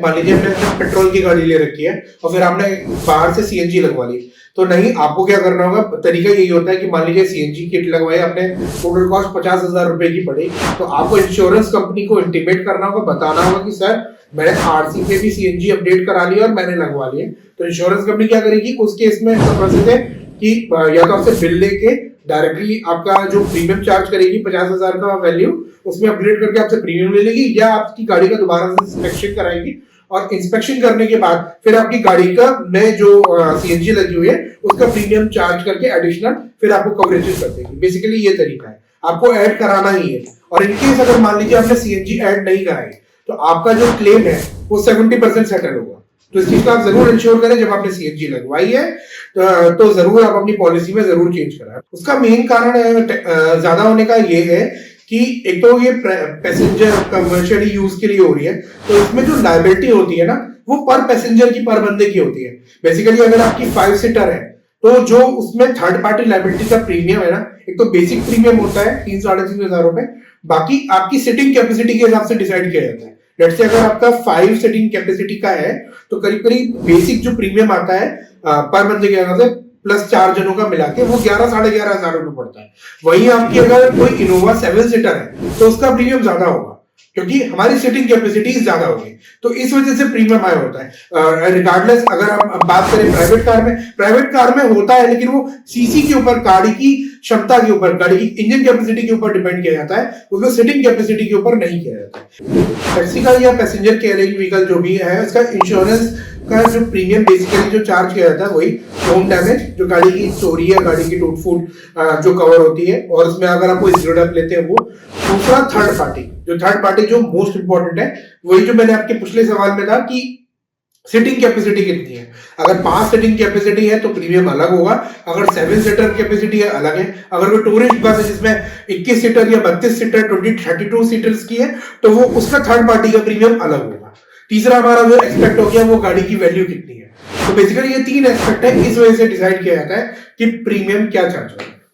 मान लीजिए आपने पेट्रोल की गाड़ी ले रखी है और फिर आपने बाहर से सीएनजी लगवा ली, तो नहीं, आपको क्या करना होगा, तरीका यही होता है कि मान लीजिए सीएनजी किट लगवाई आपने, टोटल कॉस्ट 50,000 रुपए की पड़ी, तो आपको इंश्योरेंस कंपनी को इंटीमेट करना होगा, बताना होगा कि सर मैंने आरसी पे भी सीएनजी अपडेट करा लिया और मैंने लगवा लिया। तो इंश्योरेंस कंपनी क्या करेगी, उस केस में ऐसा प्रोसेस है कि या तो आपसे बिल लेके डायरेक्टली आपका जो प्रीमियम चार्ज करेगी 50,000 का वैल्यू, उसमें अपग्रेड करके आपसे प्रीमियम ले लेगी, या आपकी गाड़ी का दोबारा से इंस्पेक्शन कराएगी और इंस्पेक्शन करने के बाद फिर आपकी गाड़ी का में जो सीएनजी लगी हुई है उसका प्रीमियम चार्ज करके एडिशनल फिर आपको कवरेजेस कर देगी। बेसिकली ये तरीका है, आपको ऐड कराना ही है। और इनकेस अगर मान लीजिए आपने सीएनजी ऐड नहीं कराई तो आपका जो क्लेम है वो 70% सेटल होगा। तो इस चीज को आप जरूर इंश्योर करें, जब आपने सीएनजी लगवाई है तो जरूर आप अपनी पॉलिसी में जरूर चेंज कराएं। उसका मेन कारण ज्यादा होने का ये है कि एक तो ये पैसेंजर कमर्शियली यूज के लिए हो रही है, तो इसमें जो लायबिलिटी होती है ना वो पर पैसेंजर की, पर बंदे की होती है। बेसिकली अगर आपकी 5 सीटर है तो जो उसमें थर्ड पार्टी लायबिलिटी का प्रीमियम है ना, एक तो बेसिक प्रीमियम होता है 3-3,500 रुपए, बाकी आपकी सिटिंग कैपेसिटी के हिसाब से डिसाइड किया जाता है। लेट्स से अगर आपका 5 सिटिंग कैपेसिटी का है तो करीब करीब बेसिक जो प्रीमियम आता है पर बंदे के हिसाब से प्लस 4 जनों का मिला के वो 11-11,500 रुपए पड़ता है। वहीं आपकी अगर कोई इनोवा 7 सीटर है तो उसका प्रीमियम ज्यादा होगा क्योंकि हमारी सीटिंग कैपेसिटी ज्यादा होगी, तो इस वजह से प्रीमियम हाई होता है। रिगार्डलेस अगर हम बात करें प्राइवेट कार में होता है, लेकिन वो सीसी के ऊपर, गाड़ी की क्षमता के ऊपर, गाड़ी की इंजन कैपेसिटी के ऊपर डिपेंड किया जाता है, उसको सीटिंग कैपेसिटी के ऊपर नहीं किया जाता है। टैक्सी का या पैसेंजर कैरिंग व्हीकल जो भी है उसका इंश्योरेंस का जो प्रीमियम बेसिकली जो चार्ज किया जाता है वही होम डैमेज, जो गाड़ी की चोरी है, गाड़ी की टूट फूट जो कवर होती है, और उसमें अगर आप कोई जीरो डेप लेते हैं वो। दूसरा थर्ड पार्टी जो मोस्ट इंपॉर्टेंट है, वही जो मैंने आपके पिछले सवाल में था कि सीटिंग कैपेसिटी कितनी है। अगर 5 सीटिंग कैपेसिटी है तो प्रीमियम अलग होगा, अगर 7 सीटर कैपेसिटी है अलग है, अगर वो टूरिस्ट बस है जिसमें 21 सीटर या 32 सीटर 32 सीटर्स की है तो वो उसका थर्ड पार्टी का प्रीमियम अलग होगा। तीसरा हमारा जो एक्सपेक्ट हो गया वो गाड़ी की वैल्यू कितनी है। तो बेसिकली ये 3 एस्पेक्ट है, इस वजह से डिसाइड किया जाता है कि प्रीमियम क्या चार्ज होगा।